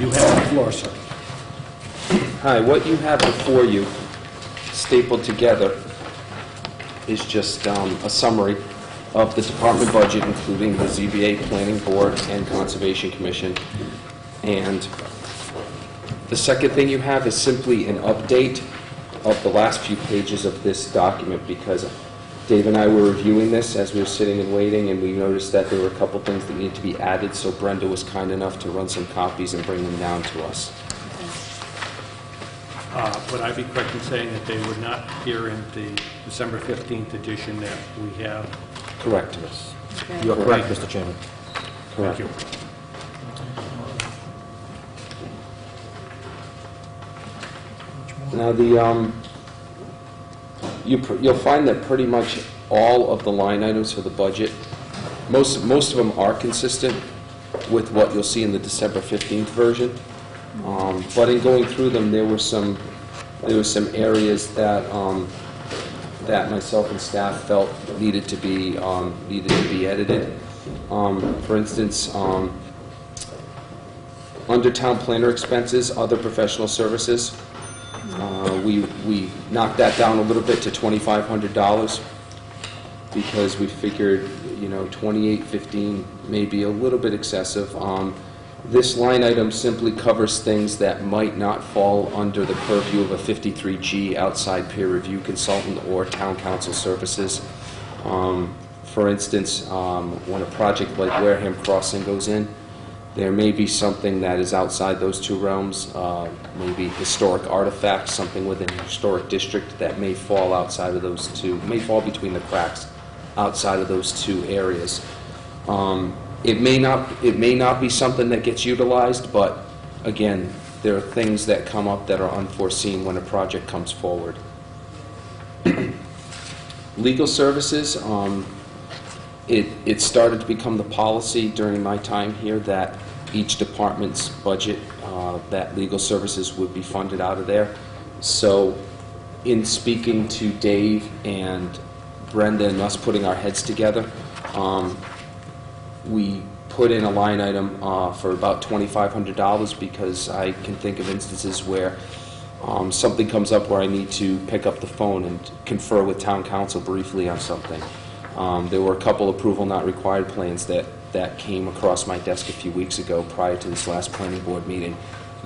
You have the floor, sir. Hi, what you have before you, stapled together, is just a summary of the department budget, including the ZBA, Planning Board, and Conservation Commission. And the second thing you have is simply an update of the last few pages of this document, because Dave and I were reviewing this as we were sitting and waiting, and we noticed that there were a couple things that needed to be added, so Brenda was kind enough to run some copies and bring them down to us. Would I be correct in saying that they would not appear in the December 15th edition that we have? Correct. Okay. You are correct, Mr. Chairman. Correct. Thank you. Now you'll find that pretty much all of the line items for the budget, most of them are consistent with what you'll see in the December 15th version. But in going through them, there were some areas that that myself and staff felt needed to be edited. For instance, under town planner expenses, other professional services, we knocked that down a little bit to $2,500 because we figured, $2,815 may be a little bit excessive. This line item simply covers things that might not fall under the purview of a 53G outside peer review consultant or town council services. For instance, when a project like Wareham Crossing goes in, there may be something that is outside those two realms, maybe historic artifacts, something within a historic district that may fall outside of those two, may fall between the cracks outside of those two areas. It may not be something that gets utilized, but again, there are things that come up that are unforeseen when a project comes forward. Legal services, it started to become the policy during my time here that each department's budget, that legal services would be funded out of there. So in speaking to Dave and Brenda and us putting our heads together, we put in a line item for about $2,500 because I can think of instances where something comes up where I need to pick up the phone and confer with town council briefly on something. There were a couple approval not required plans that came across my desk a few weeks ago prior to this last planning board meeting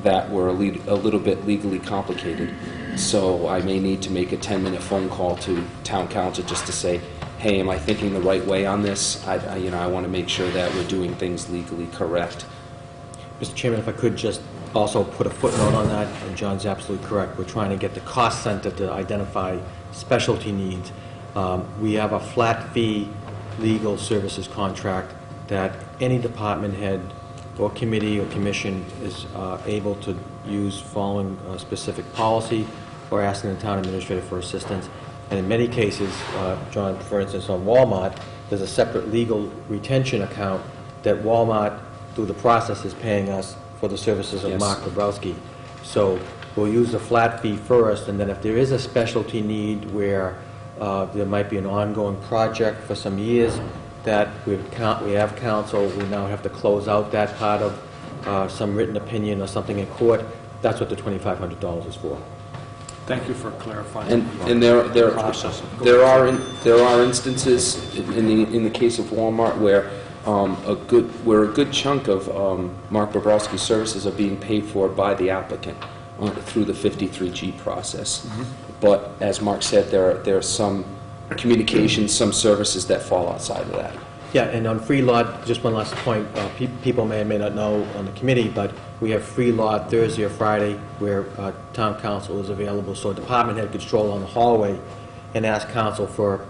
that were a little bit legally complicated. So I may need to make a 10-minute phone call to town council just to say, hey, am I thinking the right way on this? I want to make sure that we're doing things legally correct. Mr. Chairman, if I could just also put a footnote on that, and John's absolutely correct. We're trying to get the cost center to identify specialty needs. We have a flat fee legal services contract that any department head or committee or commission is able to use following a specific policy or asking the town administrator for assistance. And in many cases, John, for instance, on Walmart, there's a separate legal retention account that Walmart, through the process, is paying us for the services of Mark Bobrowski. So we'll use the flat fee first, and then if there is a specialty need where there might be an ongoing project for some years that we have counsel, we now have to close out that part of some written opinion or something in court, that's what the $2,500 is for. Thank you for clarifying. And there are instances in the case of Walmart where a good chunk of Mark Bobrowski's services are being paid for by the applicant through the 53G process. But as Mark said, there are some communications, some services that fall outside of that. Yeah, and on free lot, just one last point, people may or may not know on the committee, but we have free lot Thursday or Friday where town council is available, so a department head could stroll on the hallway and ask council for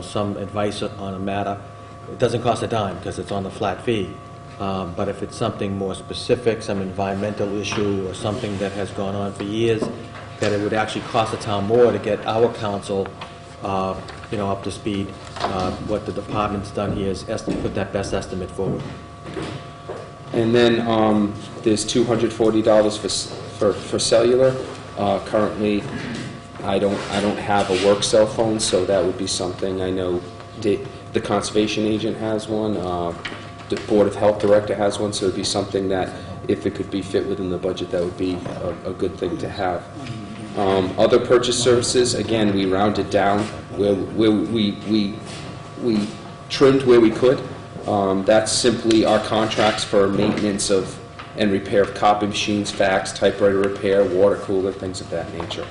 some advice on a matter. It doesn't cost a dime because it's on the flat fee. But if it's something more specific, some environmental issue or something that has gone on for years, that it would actually cost the town more to get our council up to speed. What the department's done here is put that best estimate forward. And then there's $240 for cellular. Currently, I don't have a work cell phone, so that would be something. I know the conservation agent has one. The Board of Health director has one, so it would be something that if it could be fit within the budget, that would be a good thing to have. Other purchase services, again, we rounded down where we trimmed where we could. That's simply our contracts for maintenance of and repair of copy machines, fax, typewriter repair, water cooler, things of that nature.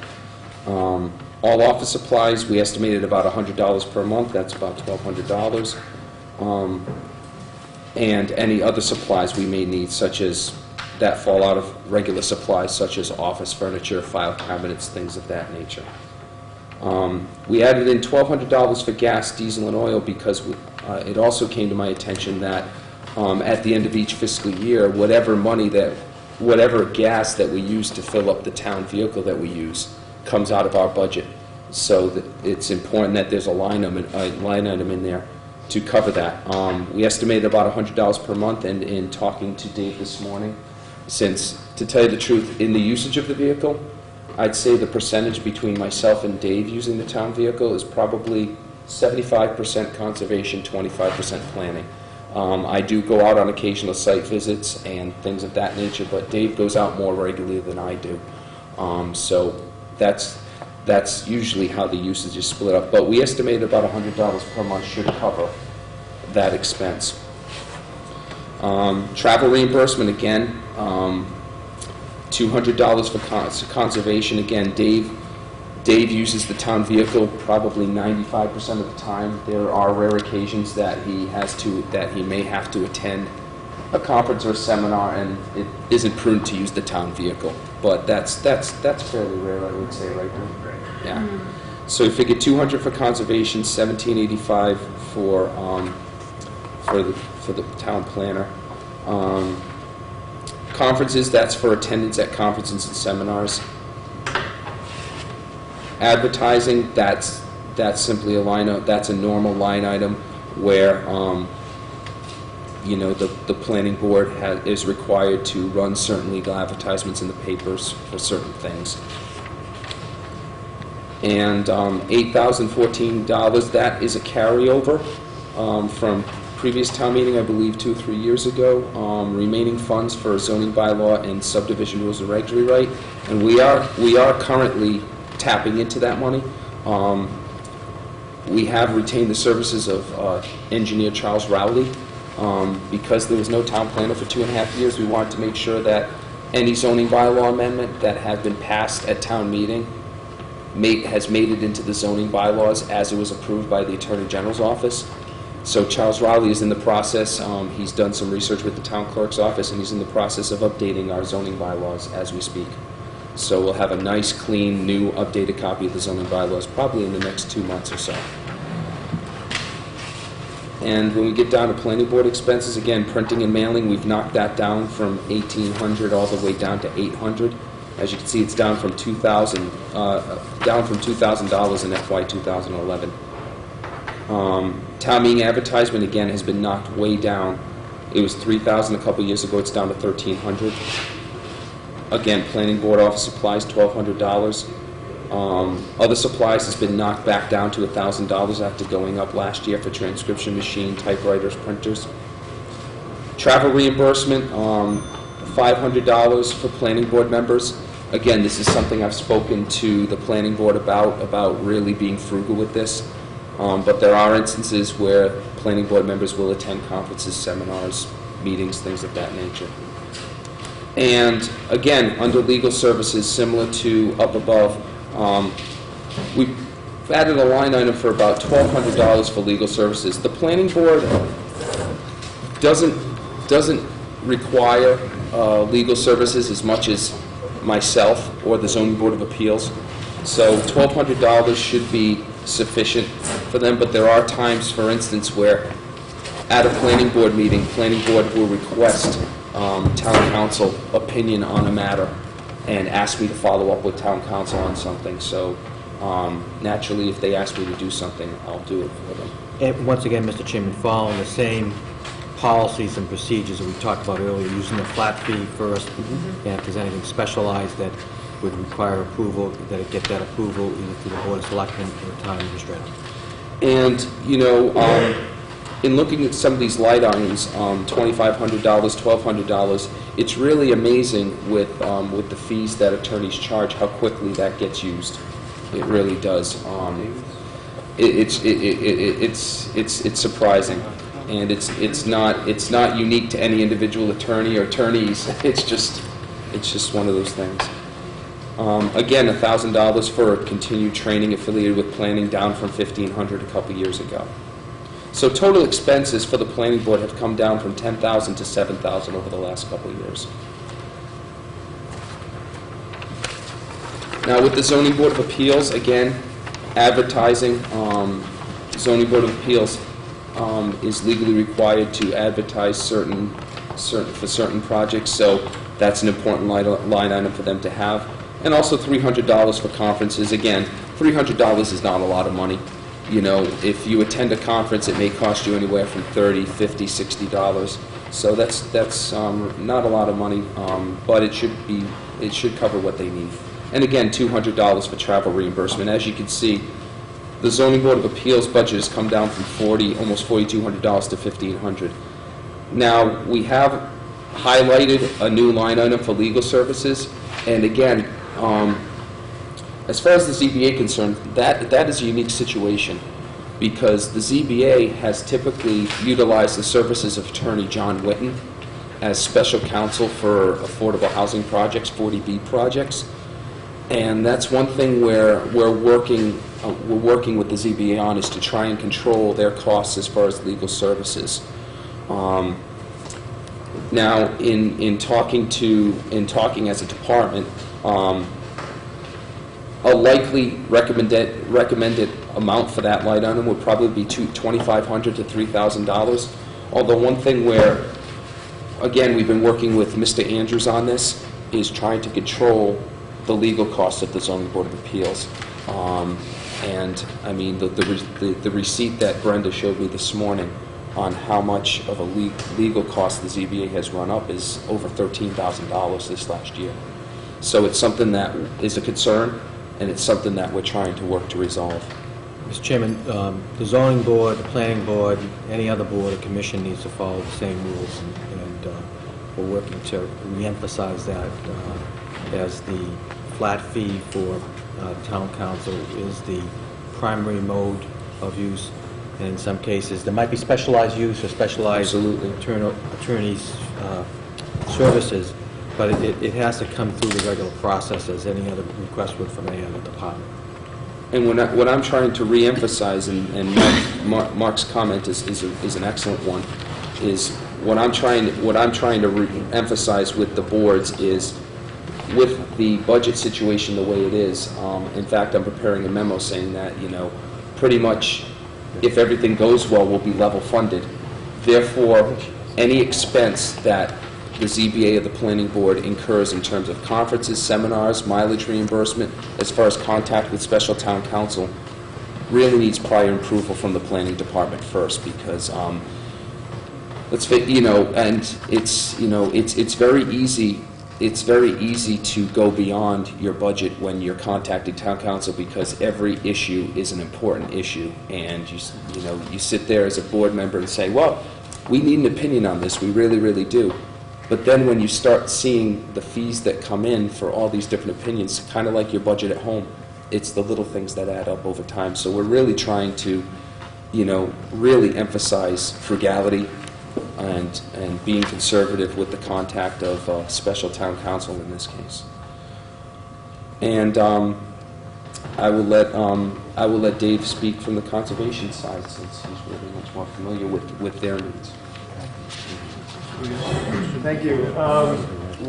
All office supplies, we estimated about $100 per month. That's about $1,200. And any other supplies we may need, such as that fall out of regular supplies, such as office furniture, file cabinets, things of that nature. We added in $1,200 for gas, diesel, and oil because it also came to my attention that at the end of each fiscal year, whatever gas that we use to fill up the town vehicle that we use comes out of our budget. So that it's important that there's a line item in there to cover that. We estimated about $100 per month, and in talking to Dave this morning, since, to tell you the truth, in the usage of the vehicle, I'd say the percentage between myself and Dave using the town vehicle is probably 75% conservation, 25% planning. I do go out on occasional site visits and things of that nature, but Dave goes out more regularly than I do. So that's usually how the usage is split up. But we estimate about $100 per month should cover that expense. Travel reimbursement, again, $200 for conservation. Again, Dave uses the town vehicle probably 95% of the time. There are rare occasions that he may have to attend a conference or a seminar, and it isn't prudent to use the town vehicle. But that's fairly rare, I would say, right now. Yeah. So we figured $200 for conservation, $1,785 for the town planner. Conferences, that's for attendance at conferences and seminars. Advertising, that's simply a that's a normal line item where the planning board is required to run certain legal advertisements in the papers for certain things. And $8,014, that is a carryover from previous town meeting, I believe 2 or 3 years ago. Remaining funds for zoning bylaw and subdivision rules and regs rewrite, and we are currently tapping into that money. We have retained the services of engineer Charles Rowley. Because there was no town planner for 2.5 years, we wanted to make sure that any zoning bylaw amendment that had been passed at town meeting has made it into the zoning bylaws as it was approved by the Attorney General's office. So Charles Rowley is in the process. He's done some research with the town clerk's office, and he's in the process of updating our zoning bylaws as we speak. So we'll have a nice, clean, new, updated copy of the zoning bylaws probably in the next 2 months or so. And when we get down to planning board expenses, again, printing and mailing, we've knocked that down from $1,800 all the way down to $800. As you can see, it's down from $2,000 in FY 2011. Town meeting advertisement, again, has been knocked way down. It was $3,000 a couple years ago. It's down to $1,300. Again, planning board office supplies, $1,200. Other supplies has been knocked back down to $1,000 after going up last year for transcription machine, typewriters, printers. Travel reimbursement, $500 for planning board members. Again, this is something I've spoken to the planning board about really being frugal with this. But there are instances where planning board members will attend conferences, seminars, meetings, things of that nature. And again, under legal services, similar to up above, we've added a line item for about $1,200 for legal services. The planning board doesn't require legal services as much as myself or the zoning board of appeals. So $1,200 should be sufficient for them, but there are times, for instance, where at a planning board meeting, planning board will request town council opinion on a matter and ask me to follow up with town council on something. So naturally, if they ask me to do something, I'll do it for them. And once again, Mr. Chairman, following the same policies and procedures that we talked about earlier, using the flat fee first, and if there's anything specialized that would require approval, that it get that approval either through the Board of Selectmen or the town administrator. And, in looking at some of these light items, $2,500, $1,200, it's really amazing with the fees that attorneys charge, how quickly that gets used. It really does. It's surprising, and it's not unique to any individual attorney or attorneys. It's just one of those things. Again, $1,000 for continued training affiliated with planning, down from $1,500 a couple years ago. So total expenses for the planning board have come down from $10,000 to $7,000 over the last couple of years. Now with the Zoning Board of Appeals, again, advertising, Zoning Board of Appeals is legally required to advertise for certain projects, so that's an important line item for them to have. And also $300 for conferences. Again, $300 is not a lot of money. You know, if you attend a conference, it may cost you anywhere from $30, $50, $60. So that's not a lot of money, but it should cover what they need. And again, $200 for travel reimbursement. As you can see, the Zoning Board of Appeals budget has come down from almost $4,200 to $1,500. Now, we have highlighted a new line item for legal services, and again, as far as the ZBA is concerned, that is a unique situation, because the ZBA has typically utilized the services of Attorney John Whitten as special counsel for affordable housing projects, 40B projects, and that's one thing where we're working with the ZBA on, is to try and control their costs as far as legal services. Now, in talking as a department, a likely recommended amount for that line item would probably be $2,500 to $3,000. Although one thing where, again, we've been working with Mr. Andrews on this, is trying to control the legal costs of the Zoning Board of Appeals. And I mean, the receipt that Brenda showed me this morning on how much of a legal cost the ZBA has run up is over $13,000 this last year. So it's something that is a concern, and it's something that we're trying to work to resolve. Mr. Chairman, the zoning board, the planning board, any other board or commission needs to follow the same rules, and we're working to re-emphasize that as the flat fee for town council is the primary mode of use. And in some cases, there might be specialized use or specialized attorneys' services, but it has to come through the regular process as any other request would from any other department. And what I'm trying to re-emphasize, and Mark's comment is an excellent one, is what I'm trying to re-emphasize with the boards is, with the budget situation the way it is, in fact, I'm preparing a memo saying that, you know, pretty much, if everything goes well, we'll be level funded. Therefore, any expense that the ZBA or the planning board incurs in terms of conferences, seminars, mileage reimbursement, as far as contact with special town council, really needs prior approval from the planning department first, because let's face, you know, and it's very easy. It's very easy to go beyond your budget when you're contacting town council, because every issue is an important issue, and you sit there as a board member and say, well, we need an opinion on this, we really, really do. But then when you start seeing the fees that come in for all these different opinions, kind of like your budget at home, it's the little things that add up over time. So we're really trying to, you know, really emphasize frugality and being conservative with the contact of special town council in this case. And I will let Dave speak from the conservation side, since he's really much more familiar with their needs. Thank you.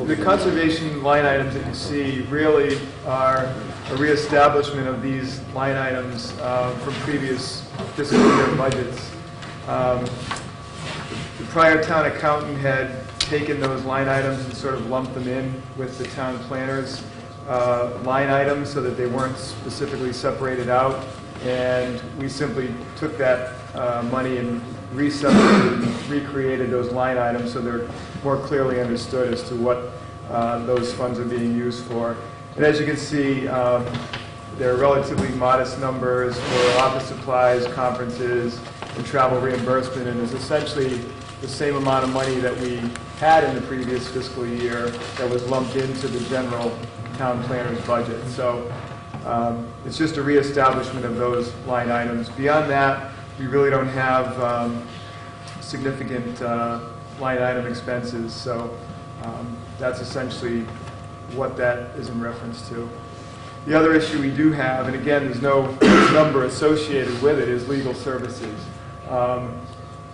The conservation line items that you see really are a reestablishment of these line items from previous fiscal year budgets. The prior town accountant had taken those line items and sort of lumped them in with the town planner's line items so that they weren't specifically separated out. And we simply took that money and reseparated and recreated those line items so they're more clearly understood as to what those funds are being used for. And as you can see, there are relatively modest numbers for office supplies, conferences, and travel reimbursement, and is essentially the same amount of money that we had in the previous fiscal year that was lumped into the general town planner's budget. So it's just a reestablishment of those line items. Beyond that, we really don't have significant line item expenses, so that's essentially what that is in reference to. The other issue we do have, and again, there's no number associated with it, is legal services.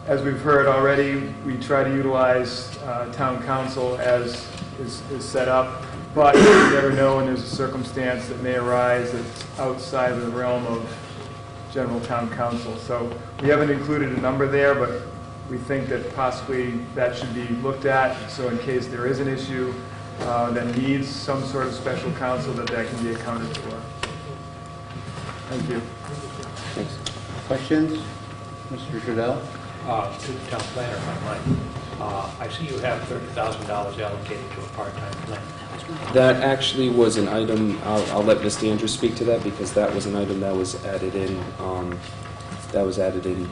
As we've heard already, we try to utilize town council as is set up, but you never know, and there's a circumstance that may arise that's outside of the realm of general town council. So we haven't included a number there, but we think that possibly that should be looked at, so in case there is an issue that needs some sort of special counsel, that can be accounted for. Thank you. Thanks. Questions? Mr. Trudell? To the town planner, if I might. I see you have $30,000 allocated to a part-time planner. That actually was an item, I'll let Mr. Andrews speak to that, because that was an item that was added in,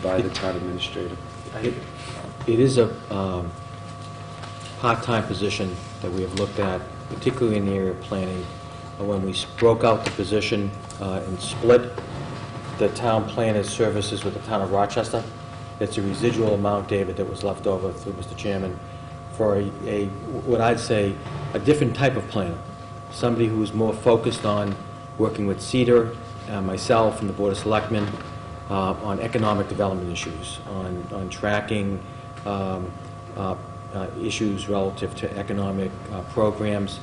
by the town administrator. It is a part-time position that we have looked at, particularly in the area of planning. When we broke out the position and split the town planner's services with the town of Rochester, it's a residual amount, David, that was left over through Mr. Chairman for what I'd say, a different type of planner. Somebody who is more focused on working with CEDAR, myself, and the Board of Selectmen on economic development issues, on tracking issues relative to economic programs,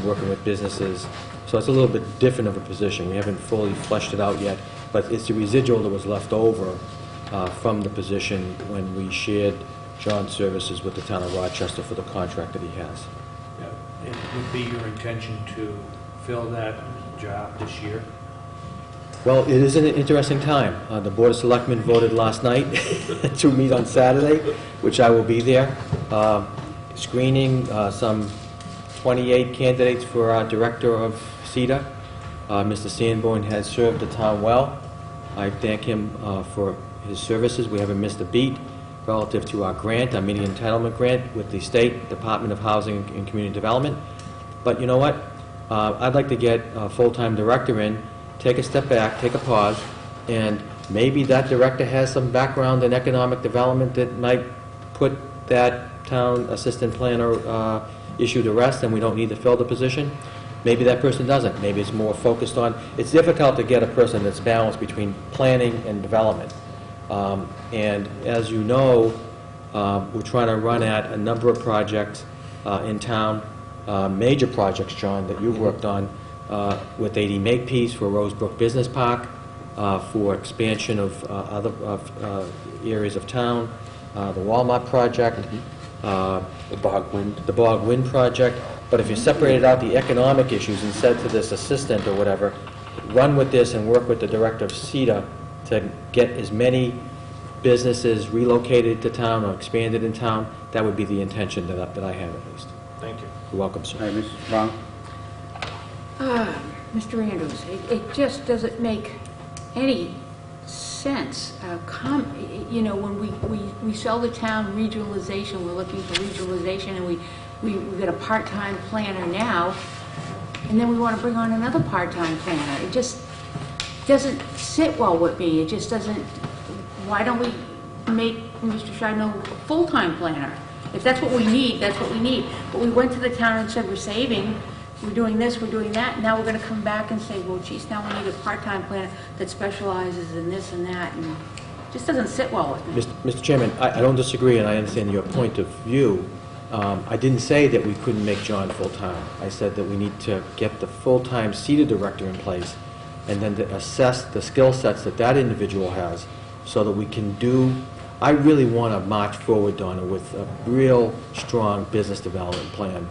working with businesses. So it's a little bit different of a position. We haven't fully fleshed it out yet, but it's the residual that was left over from the position when we shared John's services with the town of Rochester for the contract that he has. It would be your intention to fill that job this year? Well, it is an interesting time. The Board of Selectmen voted last night to meet on Saturday, which I will be there, screening some 28 candidates for our Director of CEDA. Mr. Sanborn has served the town well. I thank him for his services. We haven't missed a beat relative to our grant, our mini entitlement grant with the State Department of Housing and Community Development. But you know what? I'd like to get a full-time director in, take a step back, take a pause, and maybe that director has some background in economic development that might put that town assistant planner issue to rest, and we don't need to fill the position. Maybe that person doesn't. Maybe it's more focused on... It's difficult to get a person that's balanced between planning and development. And as you know, we're trying to run at a number of projects in town, major projects, John, that you've worked on with 80 Makepeace for Rosebrook Business Park, for expansion of other areas of town, the Walmart project, The Bog Wind project. But if you separated out the economic issues and said to this assistant or whatever, run with this and work with the director of CEDA to get as many businesses relocated to town or expanded in town, that would be the intention that I have at least. Thank you. You're welcome, sir. All right, Mrs. Brown? Mr. Andrews, it just doesn't make any sense. You know, when we sell the town regionalization, we're looking for regionalization, and we've got a part-time planner now, and then we want to bring on another part-time planner. It just doesn't sit well with me. It just doesn't. Why don't we make Mr. Chardonnay a full-time planner? If that's what we need, that's what we need. But we went to the town and said, we're saving, we're doing this, we're doing that. Now we're going to come back and say, well, geez, now we need a part-time planner that specializes in this and that. And it just doesn't sit well with me. Mr. Chairman, I don't disagree, and I understand your point of view. I didn't say that we couldn't make John full-time. I said that we need to get the full-time CEDA director in place and then to assess the skill sets that that individual has so that we can do... I really want to march forward, Donna, with a real strong business development plan,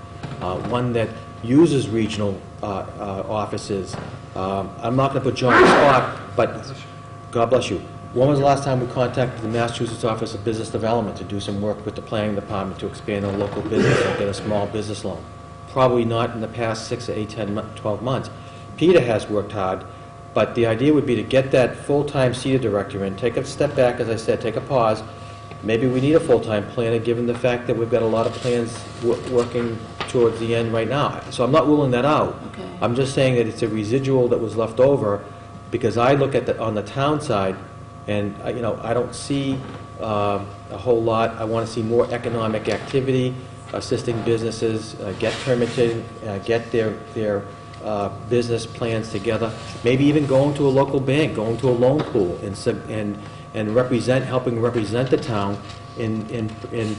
one that uses regional offices. I'm not going to put John on the spot, but God bless you. When was the last time we contacted the Massachusetts Office of Business Development to do some work with the planning department to expand a local business and get a small business loan? Probably not in the past 6 to 8, 10, 12 months. Peter has worked hard But the idea would be to get that full-time senior director in, take a step back, as I said, take a pause. Maybe we need a full-time planner, given the fact that we've got a lot of plans working towards the end right now. So I'm not ruling that out. Okay. I'm just saying that it's a residual that was left over, because I look at on the town side, and, I don't see a whole lot. I want to see more economic activity, assisting businesses, get permitted, get their business plans together, maybe even going to a local bank, going to a loan pool, and helping represent the town in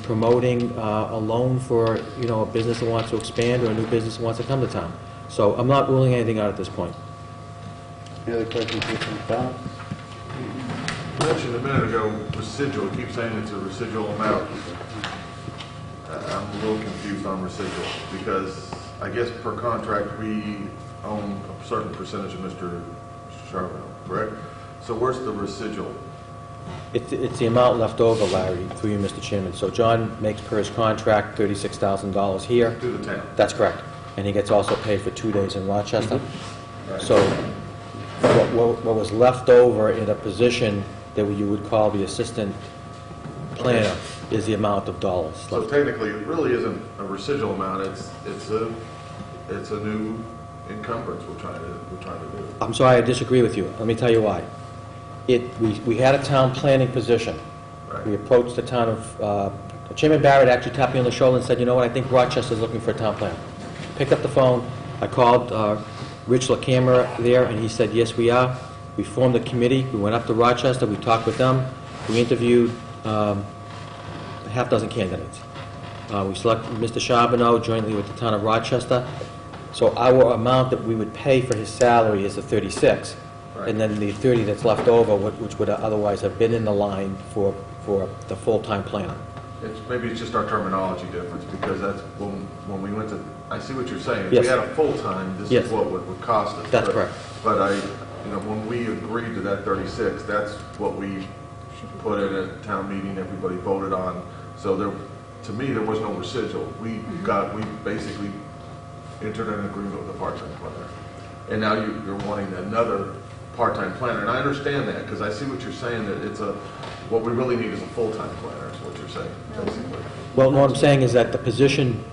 promoting a loan for, a business that wants to expand or a new business that wants to come to town. So I'm not ruling anything out at this point. Any other questions, Mr. McDonald? You mentioned a minute ago residual. You keep saying it's a residual amount. I'm a little confused on residual because I guess per contract we own a certain percentage of Mr. Charbonneau, correct? So where's the residual? It's the amount left over, Larry, through you, Mr. Chairman. So John makes per his contract $36,000 here. To the town. That's correct. And he gets also paid for 2 days in Rochester. Right. So what was left over in a position that you would call the assistant planner is the amount of dollars So left. technically, it really isn't a residual amount. It's a new encumbrance we're trying to do. I'm sorry, I disagree with you. Let me tell you why. We had a town planning position. Right. We approached the town of, Chairman Barrett actually tapped me on the shoulder and said, you know what, I think Rochester's looking for a town planner. Picked up the phone, I called Rich LaCamera there, and he said, yes, we are. We formed a committee, we went up to Rochester, we talked with them, we interviewed a half dozen candidates. We selected Mr. Charbonneau jointly with the town of Rochester. So our amount that we would pay for his salary is the 36. Right. And then the 30 that's left over, which would otherwise have been in the line for the full-time planner. Maybe it's just our terminology difference, because that's when we went to, I see what you're saying. If Yes. we had a full-time, this Yes. is what would cost us. That's But- correct. But when we agreed to that 36, that's what we put in at town meeting, everybody voted on. So to me, there was no residual. We basically entered an agreement with the part-time planner. And now you're wanting another part-time planner. And I understand that, because I see what you're saying, that what we really need is a full-time planner, is what you're saying, basically. Well, no, what I'm saying is that the position,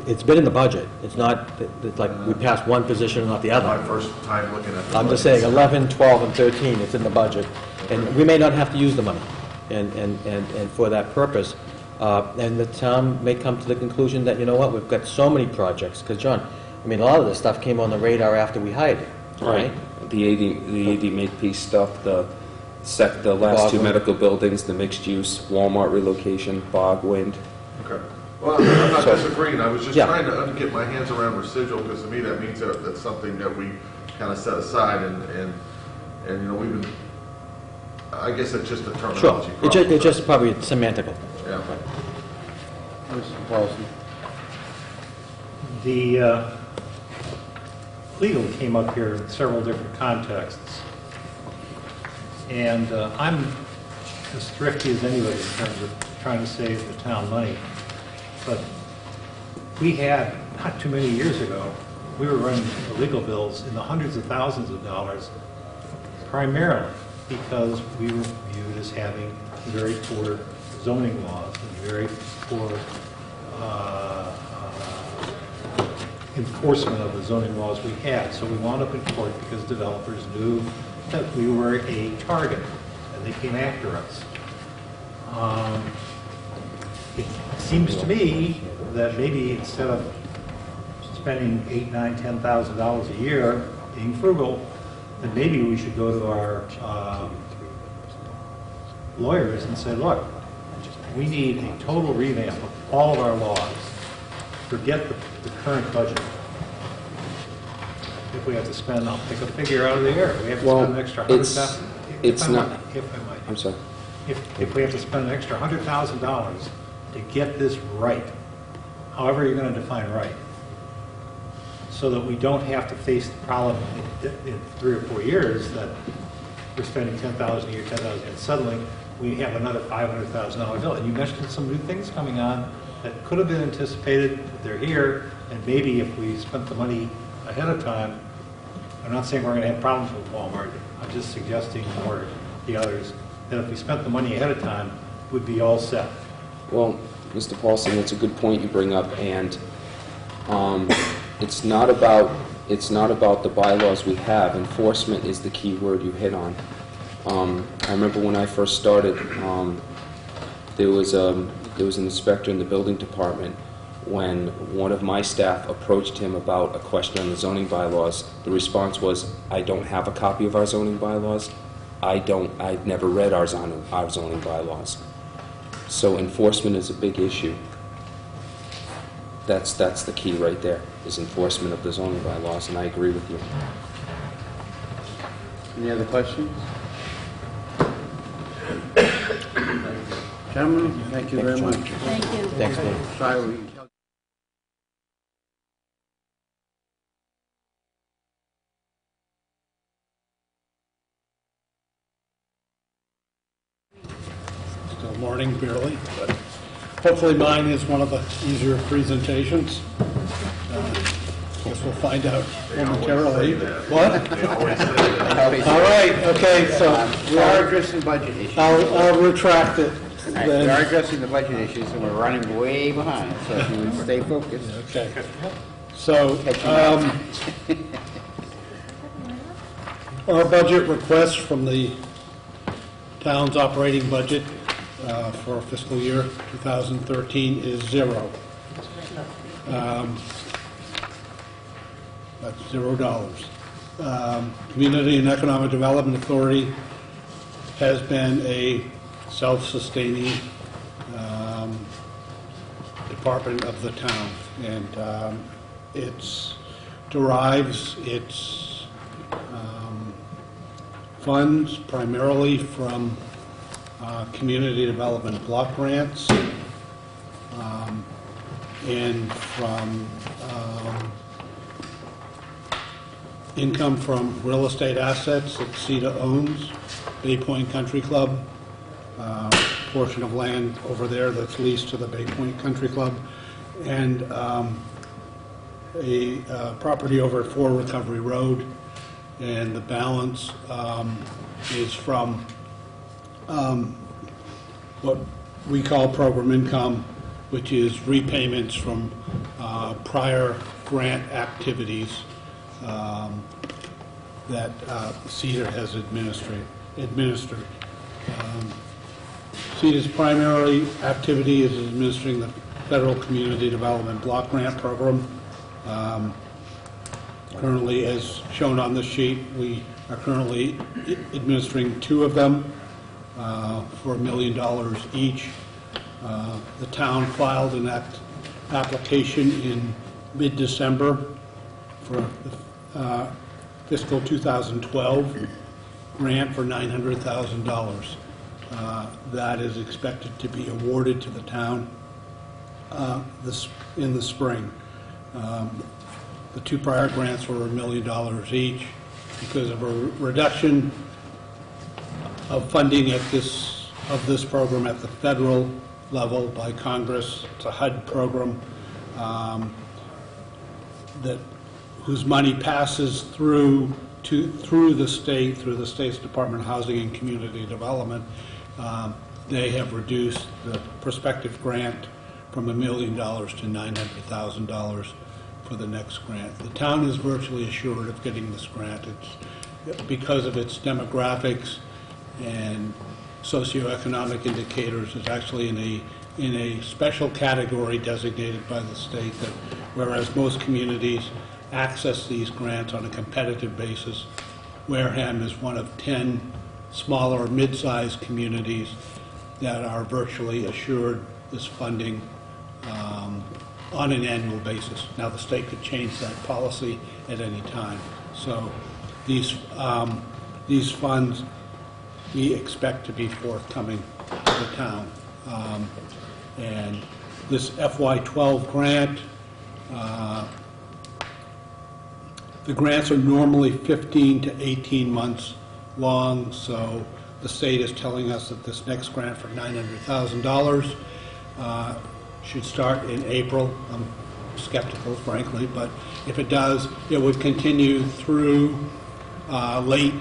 it's been in the budget. It's not that, like we passed one position and not the My other. first time looking at the I'm just budget. saying 11, 12, and 13, it's in the budget. And we may not have to use the money and for that purpose. And the town may come to the conclusion that, you know what, we've got so many projects. Because, John, I mean, a lot of this stuff came on the radar after we hired him, right? The AD Makepeace stuff, the last two Bogwind. medical buildings, the mixed use, Walmart relocation, Bogwind. Okay. Well, I'm not So- disagreeing. I was just Yeah. trying to get my hands around residual, because to me, that means that's something that we kind of set aside, and we've been, I guess it's just a Sure. terminology It's problem. just probably semantical. Yeah. Mr. Paulson? The legal came up here in several different contexts, and I'm as thrifty as anybody in terms of trying to save the town money. But we had, not too many years ago, we were running legal bills in the hundreds of thousands of dollars, primarily because we were viewed as having very poor zoning laws and very poor enforcement of the zoning laws we had. So we wound up in court because developers knew that we were a target, and they came after us. It seems to me that maybe instead of spending $8,000, $9,000, $10,000 a year being frugal, then maybe we should go to our lawyers and say, look, we need a total revamp of all of our laws. Forget the current budget. If we have to spend, I'll pick a figure out of the air. We have to Well, spend an extra it's- $100,000. it's not- If I might. I'm sorry. If we have to spend an extra $100,000 to get this right, however you're going to define right, so that we don't have to face the problem in 3 or 4 years that we're spending $10,000 a year, $10,000, and suddenly we have another $500,000 bill. And you mentioned some new things coming on that could have been anticipated, they're here, and maybe if we spent the money ahead of time, I'm not saying we're going to have problems with Walmart. I'm just suggesting, or the others, that if we spent the money ahead of time, we'd be all set. Well, Mr. Paulson, that's a good point you bring up, and it's not about the bylaws we have. Enforcement is the key word you hit on. I remember when I first started, there was an inspector in the building department. When one of my staff approached him about a question on the zoning bylaws, the response was, "I don't have a copy of our zoning bylaws. I've never read our zoning bylaws." So enforcement is a big issue. That's the key right there, is enforcement of the zoning bylaws, and I agree with you. Any other questions? Gentlemen, thank you very much. Thank you. Thanks, Dave. Sorry we... Still morning, barely, but hopefully mine is one of the easier presentations. Guess we'll find out momentarily. What? All right, okay, so We are addressing budget issues. I'll retract it We are then. addressing the budget issues, and we're running way behind, so if you would stay focused. Okay. So, our budget request from the town's operating budget for fiscal year 2013 is zero. That's $0. Community and Economic Development Authority has been a self-sustaining department of the town, and it derives its funds primarily from community development block grants and from income from real estate assets that CETA owns, Bay Point Country Club, portion of land over there that's leased to the Bay Point Country Club, and a property over at 4 Recovery Road, and the balance is from what we call program income, which is repayments from prior grant activities that CETA has administered. CETA's primary activity is administering the Federal Community Development Block Grant Program. Currently, as shown on the sheet, we are currently administering 2 of them for $1 million each. The town filed an application in mid-December for the fiscal 2012 grant for $900,000. That is expected to be awarded to the town in the spring. The 2 prior grants were $1 million each. Because of a reduction of funding of this program at the federal level by Congress, it's a HUD program whose money passes through the state's Department of Housing and Community Development. They have reduced the prospective grant from $1 million to $900,000 for the next grant. The town is virtually assured of getting this grant. It's because of its demographics and socioeconomic indicators. It's actually in a special category designated by the state, that whereas most communities access these grants on a competitive basis, Wareham is one of 10 smaller, mid-sized communities that are virtually assured this funding on an annual basis. Now, the state could change that policy at any time. So these funds we expect to be forthcoming to the town. And this FY12 grant, the grants are normally 15 to 18 months long, so the state is telling us that this next grant for $900,000 should start in April. I'm skeptical, frankly, but if it does, it would continue through late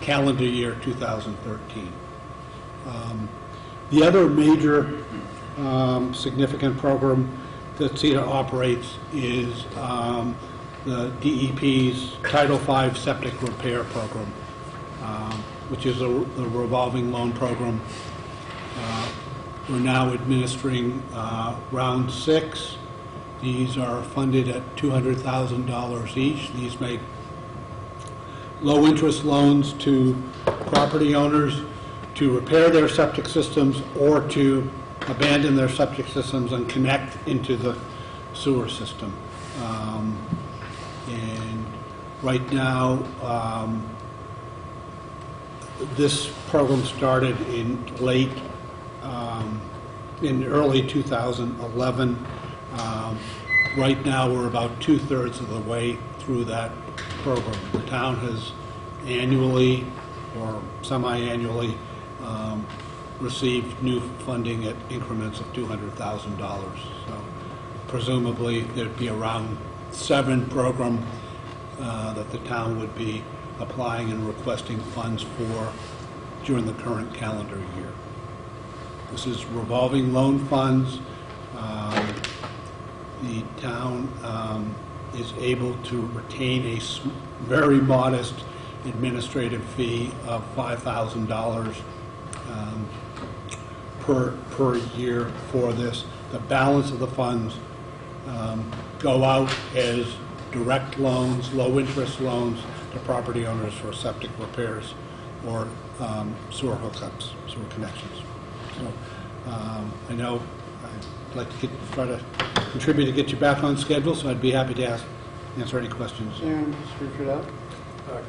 calendar year 2013. The other major significant program that CETA operates is the DEP's Title V Septic Repair Program, which is a revolving loan program. We're now administering round 6. These are funded at $200,000 each. These make low-interest loans to property owners to repair their septic systems or to abandon their septic systems and connect into the sewer system. And right now, this program started in early 2011. Right now, we're about 2/3 of the way through that program. The town has annually or semi-annually received new funding at increments of $200,000. So presumably, there'd be around 7 programs that the town would be applying and requesting funds for during the current calendar year. This is revolving loan funds. The town is able to retain a very modest administrative fee of $5,000 per year for this. The balance of the funds go out as direct loans, low-interest loans to property owners for septic repairs or sewer hookups, sewer connections. So I know I'd like to try to contribute to get you back on schedule, so I'd be happy to answer any questions. Aaron, just read it out.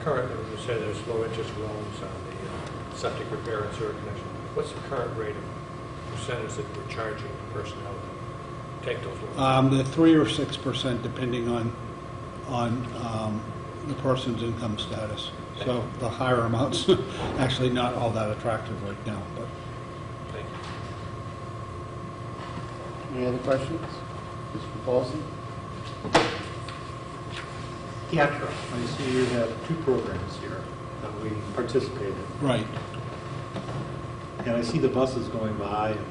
Currently, you say there's low-interest loans on the septic repair and sewer connection. What's the current rate of percentage that we're charging personnel to take those loans? The 3 or 6%, depending on the person's income status. So the higher amounts, actually not all that attractive right now. But Thank you. Any other questions? Mr. Paulson? Theatre, I see you have 2 programs here that we participate in. right. And I see the buses going by, and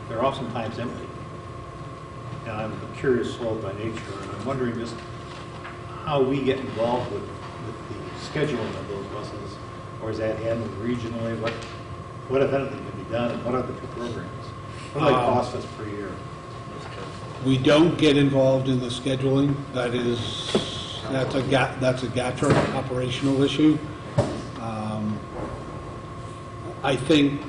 they're oftentimes empty. And I'm a curious soul by nature, and I'm wondering just how we get involved with the scheduling of those buses, or is that handled regionally? What if anything can be done, and what are the 2 programs? What do they cost us per year? We don't get involved in the scheduling. That's a GATRA operational issue. I think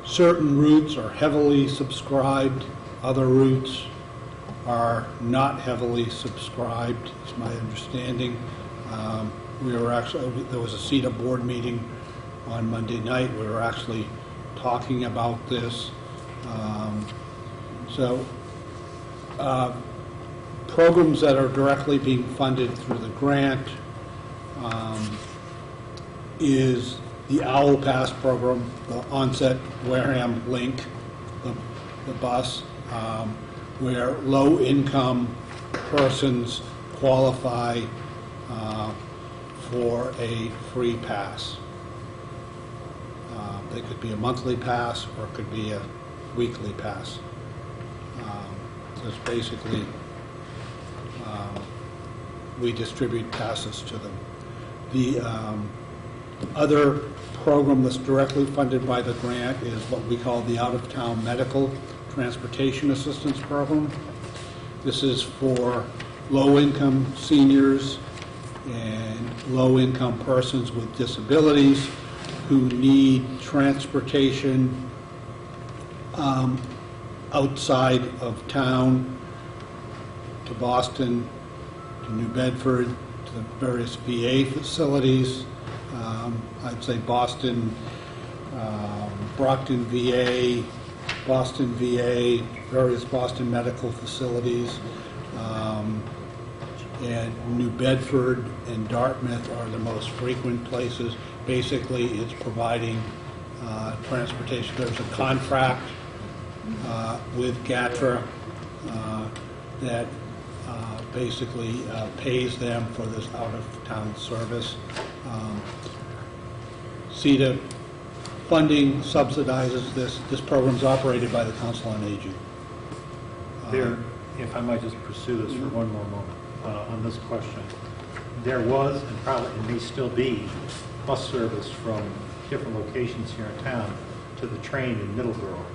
certain routes are heavily subscribed, other routes are not heavily subscribed, is my understanding. There was a CETA board meeting on Monday night. We were actually talking about this. Programs that are directly being funded through the grant is the Owl Pass program, the Onset Wareham Link, the bus, where low-income persons qualify for a free pass. They could be a monthly pass or it could be a weekly pass. So it's basically, we distribute passes to them. The other program that's directly funded by the grant is what we call the Out-of-Town Medical Transportation Assistance Program. This is for low-income seniors and low-income persons with disabilities who need transportation outside of town to Boston, to New Bedford, to the various VA facilities. I'd say Boston, Brockton VA, Boston VA, various Boston medical facilities, and New Bedford and Dartmouth are the most frequent places. Basically, it's providing transportation. There's a contract with GATRA that basically pays them for this out-of-town service. CETA funding subsidizes this. This program is operated by the Council on Aging. There, if I might just pursue this for one more moment on this question. There was and probably and may still be bus service from different locations here in town to the train in Middleborough.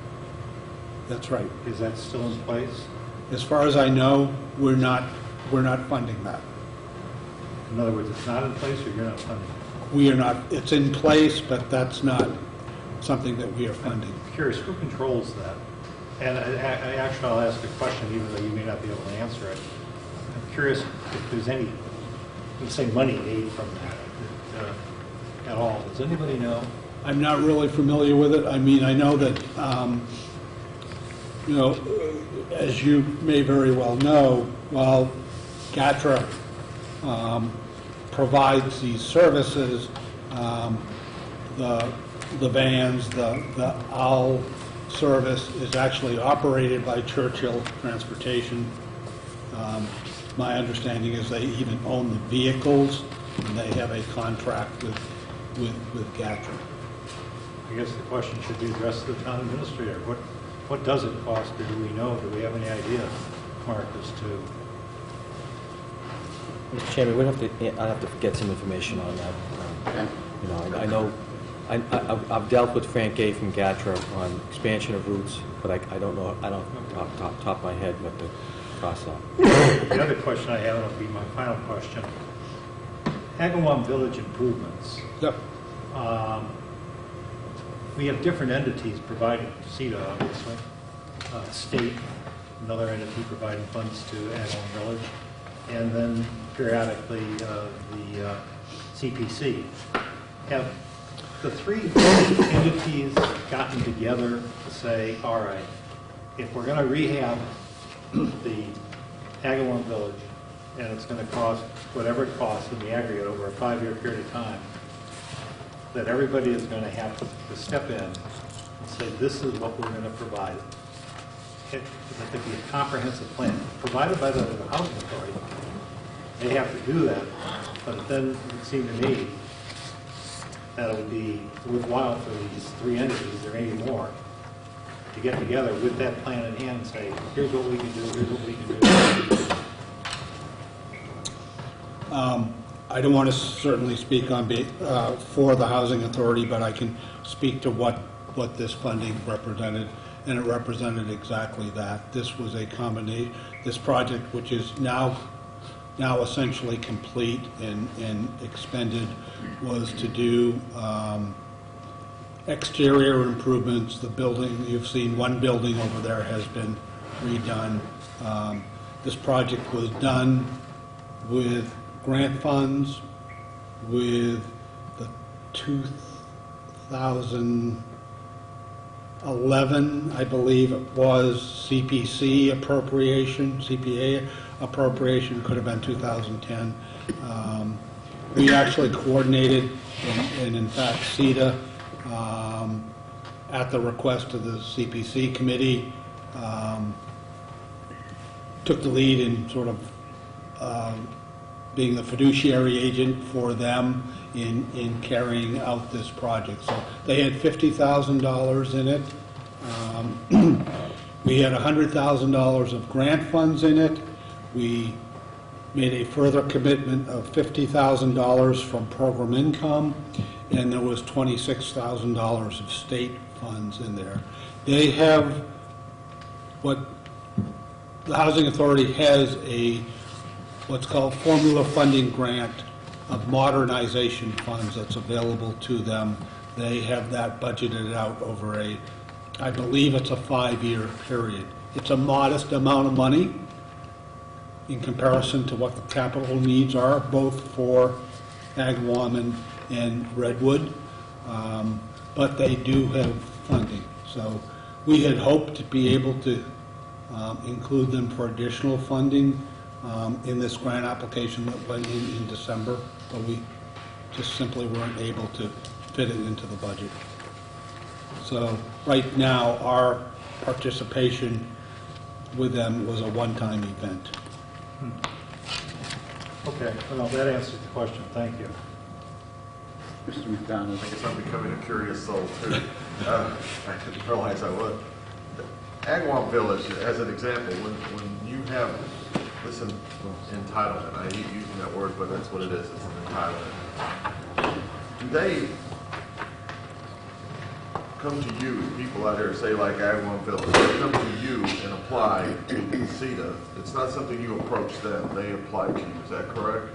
That's right. Is that still in place? As far as I know, we're not funding that. In other words, it's not in place or you're not funding it? We are not, it's in place, but that's not something that we are funding. I'm curious, who controls that? And actually, I'll ask a question, even though you may not be able to answer it. I'm curious if there's any, let's say, money made from that at all. Does anybody know? I'm not really familiar with it. I mean, I know that, you know, as you may very well know, while GATRA provides these services, the vans, the OWL service is actually operated by Churchill Transportation. My understanding is they even own the vehicles, and they have a contract with GATRA. I guess the question should be addressed to the town administrator. What does it cost, or do we know? Do we have any idea, Mark, as to? Mr. Chairman, I'd have to get some information on that. You know, I know, I've dealt with Frank A. from GATRA on expansion of routes, but I don't know, I don't off the top of my head what the costs are. The other question I have, and it'll be my final question. Agawam Village improvements. Yep. We have different entities providing, CETA obviously, state, another entity providing funds to Agawam Village, and then periodically the CPC. Have the three entities gotten together to say, all right, if we're going to rehab the Agawam Village, and it's going to cost whatever it costs in the aggregate over a 5-year period of time, that everybody is going to have to step in and say, this is what we're going to provide. That there be a comprehensive plan provided by the housing authority. They have to do that, but then it would seem to me that it would be worthwhile for these three entities, or maybe more, to get together with that plan in hand and say, here's what we can do, here's what we can do. I don't want to certainly speak on for the housing authority, but I can speak to what this funding represented, and it represented exactly that. This was a combination. This project, which is now essentially complete and expended, was to do exterior improvements. The building, you've seen one building over there has been redone. This project was done with grant funds, with the 2011, I believe it was, CPA appropriation, could have been 2010. We actually coordinated, and in fact, CETA, at the request of the CPC committee, took the lead in sort of being the fiduciary agent for them in carrying out this project. So they had $50,000 in it. We had $100,000 of grant funds in it. We made a further commitment of $50,000 from program income, and there was $26,000 of state funds in there. They have what the Housing Authority has what's called formula funding grant of modernization funds that's available to them. They have that budgeted out over I believe it's a 5-year period. It's a modest amount of money in comparison to what the capital needs are, both for Agawam and Redwood, but they do have funding. So we had hoped to be able to include them for additional funding in this grant application that went in December, but we just simply weren't able to fit it into the budget. So right now, our participation with them was a one-time event. Okay, well, that answers the question, thank you. Mr. McDonald. I guess I'm becoming a curious soul too. I didn't realize I was. Agawam Village, as an example, when you have this entitlement, I hate using that word, but that's what it is, it's an entitlement. Do they come to you, people out here, say like Agawam Village, they come to you and apply to CETA? It's not something you approach them, they apply to you, is that correct?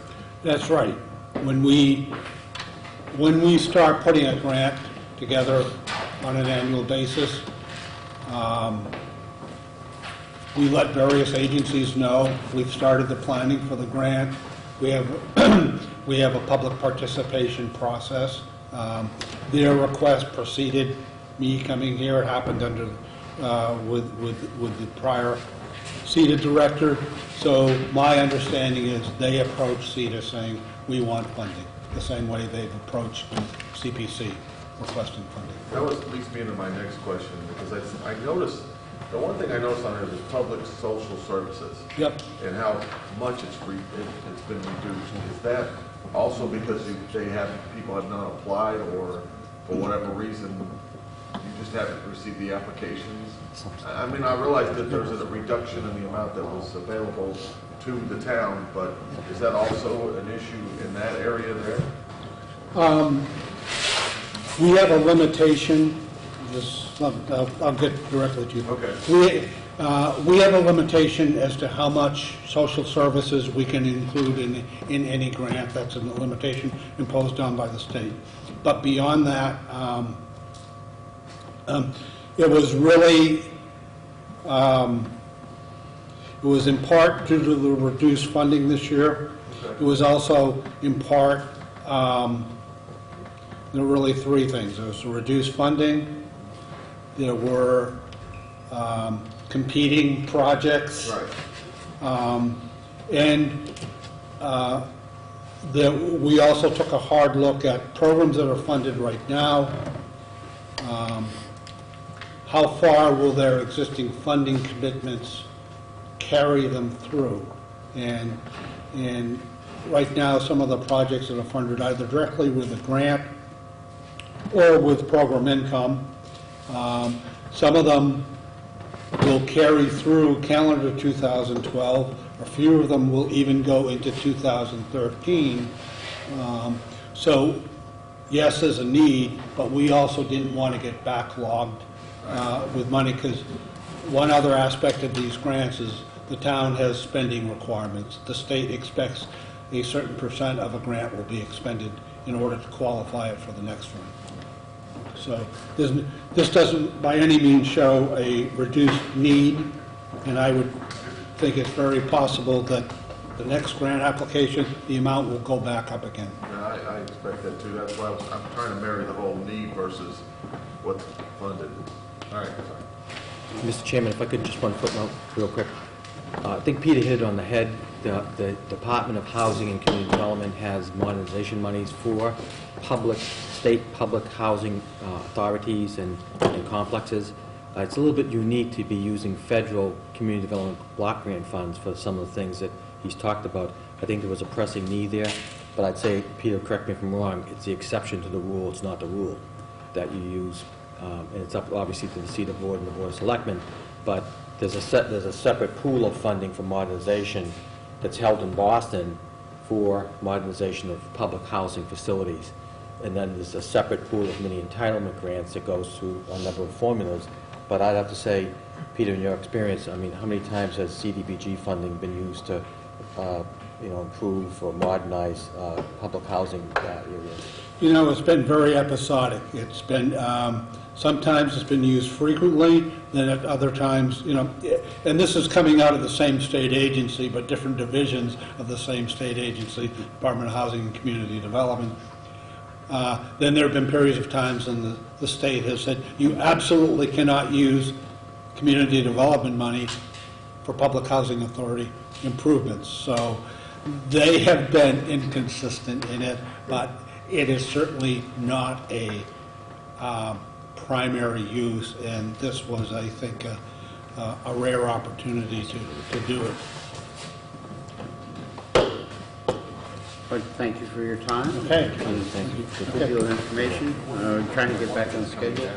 That's right. When we start putting a grant together on an annual basis, we let various agencies know. We've started the planning for the grant. We have a public participation process. Their request preceded me coming here. It happened under with the prior CETA director. So my understanding is they approached CETA saying, we want funding, the same way they've approached CPC requesting funding. That leads me into my next question, because I noticed, the one thing I noticed on here is public social services. Yep. And how much it's been reduced. Is that also because people have not applied, or for whatever reason, you just haven't received the applications? I mean, I realize that there's a reduction in the amount that was available to the town, but is that also an issue in that area there? We have a limitation. I'll get directly to you. Okay. We have a limitation as to how much social services we can include in any grant. That's a limitation imposed on by the state. But beyond that, it was really, it was in part due to the reduced funding this year. It was also in part, there were really three things. There was reduced funding, there were competing projects, Right. and we also took a hard look at programs that are funded right now. How far will their existing funding commitments carry them through? And right now, some of the projects that are funded either directly with a grant or with program income, some of them will carry through calendar 2012. A few of them will even go into 2013. So, yes, there's a need, but we also didn't want to get backlogged with money, because one other aspect of these grants is the town has spending requirements. The state expects a certain percent of a grant will be expended in order to qualify it for the next one. So this doesn't by any means show a reduced need, and I would think it's very possible that the next grant application, the amount will go back up again. Yeah, I expect that too. That's why I'm trying to marry the whole need versus what's funded. All right, sorry. Mr. Chairman, if I could just one footnote real quick. I think Peter hit it on the head. The Department of Housing and Community Development has modernization monies for state public housing authorities and complexes. It's a little bit unique to be using federal community development block grant funds for some of the things that he's talked about. I think there was a pressing need there, but I'd say, Peter, correct me if I'm wrong, it's the exception to the rule, it's not the rule that you use. And it's up obviously to the CETA board and the board of selectmen, but there's a separate pool of funding for modernization that's held in Boston for modernization of public housing facilities. And then there's a separate pool of mini entitlement grants that goes through a number of formulas. But I'd have to say, Peter, in your experience, I mean, how many times has CDBG funding been used to, improve or modernize public housing areas? You know, it's been very episodic. It's been, sometimes it's been used frequently, then at other times, and this is coming out of the same state agency, but different divisions of the same state agency, Department of Housing and Community Development. Then there have been periods of times when the state has said, you absolutely cannot use community development money for public housing authority improvements. So they have been inconsistent in it, but it is certainly not a primary use, and this was, I think, a rare opportunity to do it. But thank you for your time. Okay. Thank you for your information. We're trying to get back on schedule.